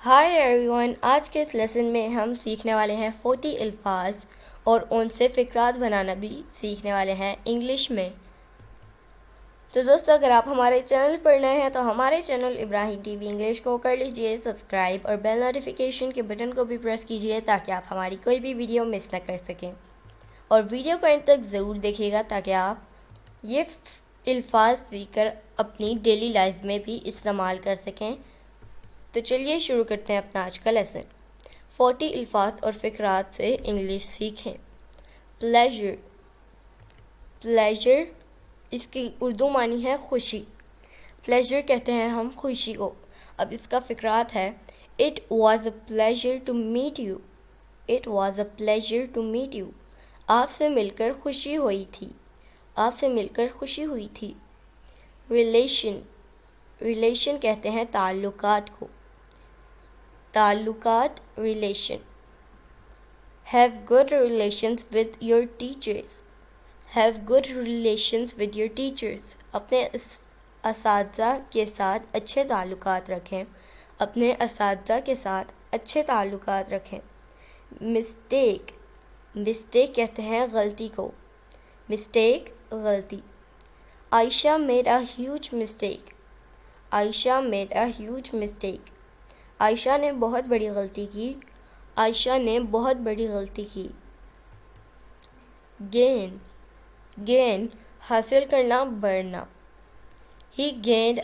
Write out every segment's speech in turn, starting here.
Hi everyone, आज के इस लेसन में हम सीखने वाले हैं 40 अल्फाज और उनसे फ़िक्रात बनाना भी सीखने वाले हैं इंग्लिश में। तो दोस्तों, अगर आप हमारे चैनल पर नए हैं तो हमारे चैनल इब्राहिम टीवी इंग्लिश को कर लीजिए सब्सक्राइब और बेल नोटिफिकेशन के बटन को भी प्रेस कीजिए ताकि आप हमारी कोई भी वीडियो मिस न कर सकें। और वीडियो को अंत तक ज़रूर देखिएगा ताकि आप ये अल्फाज सीखकर अपनी डेली लाइफ में भी इस्तेमाल कर सकें। तो चलिए शुरू करते हैं अपना आज का लेसन। 40 अल्फाज और फ़िक्रात से इंग्लिश सीखें। प्लेजर, प्लेजर इसकी उर्दू मानी है खुशी। प्लेजर कहते हैं हम खुशी को। अब इसका फ़िक्रात है, it was a pleasure to meet you. It was a pleasure to meet you. आपसे मिलकर खुशी हुई थी। आपसे मिलकर खुशी हुई थी। रिलेशन, रिलेशन कहते हैं ताल्लुकात को। ताल्लुकात, relation. Have good relations with your teachers. Have good relations with your teachers. अपने असातिज़ा के साथ अच्छे ताल्लुकात रखें। अपने असातिज़ा के साथ अच्छे ताल्लुकात रखें। मिस्टेक, मिस्टेक कहते हैं गलती को। मिस्टेक, गलती। Ayesha made a huge mistake. Ayesha made a huge mistake. Ayesha ने बहुत बड़ी गलती की। आयशा ने बहुत बड़ी गलती की। गेन, गेन हासिल करना, बढ़ना। He gained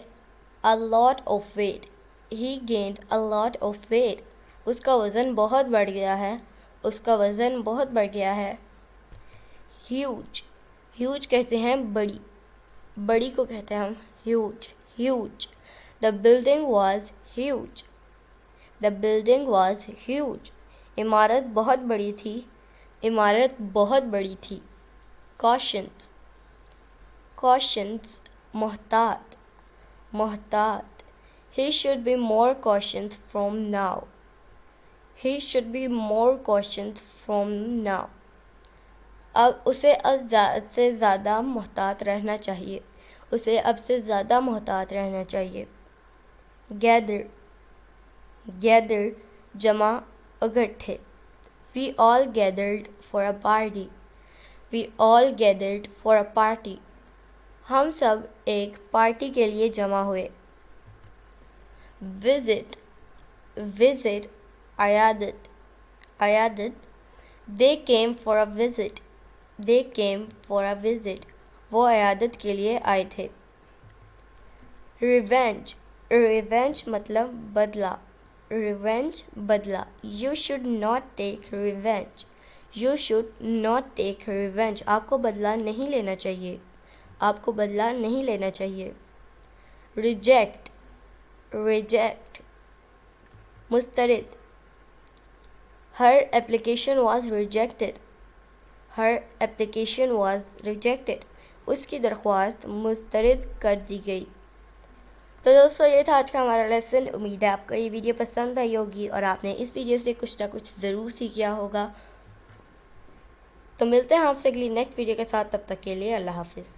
a lot of weight. He gained a lot of weight. उसका वज़न बहुत बढ़ गया है। उसका वज़न बहुत बढ़ गया है। ह्यूज, ह्यूज कहते हैं बड़ी। बड़ी को कहते हैं हम huge, huge. The building was huge. The building was huge. इमारत बहुत बड़ी थी। इमारत बहुत बड़ी थी। Cautions, cautions मोहतात, मोहतात। He should be more cautious from now. He should be more cautious from now. अब उसे अब से ज़्यादा मोहतात रहना चाहिए। उसे अब से ज़्यादा मोहतात रहना चाहिए। Gather, gather जमा, इकट्ठे। We all gathered for a party. We all gathered for a party. हम सब एक पार्टी के लिए जमा हुए। Visit, visit अयादत, अयादत। They came for a visit. They came for a visit. वो अयादत के लिए आए थे। Revenge, revenge मतलब बदला। Revenge, बदला। You should not take revenge. You should not take revenge. आपको बदला नहीं लेना चाहिए। आपको बदला नहीं लेना चाहिए। Reject, reject मुस्तरद। Her application was rejected. Her application was rejected. उसकी दरख्वास्त मुस्तरद कर दी गई। तो दोस्तों, ये था आज का हमारा लेसन। उम्मीद है आपको ये वीडियो पसंद आई होगी और आपने इस वीडियो से कुछ ना कुछ ज़रूर सीखा होगा। तो मिलते हैं आपसे अगली नेक्स्ट वीडियो के साथ। तब तक के लिए अल्लाह हाफिज़।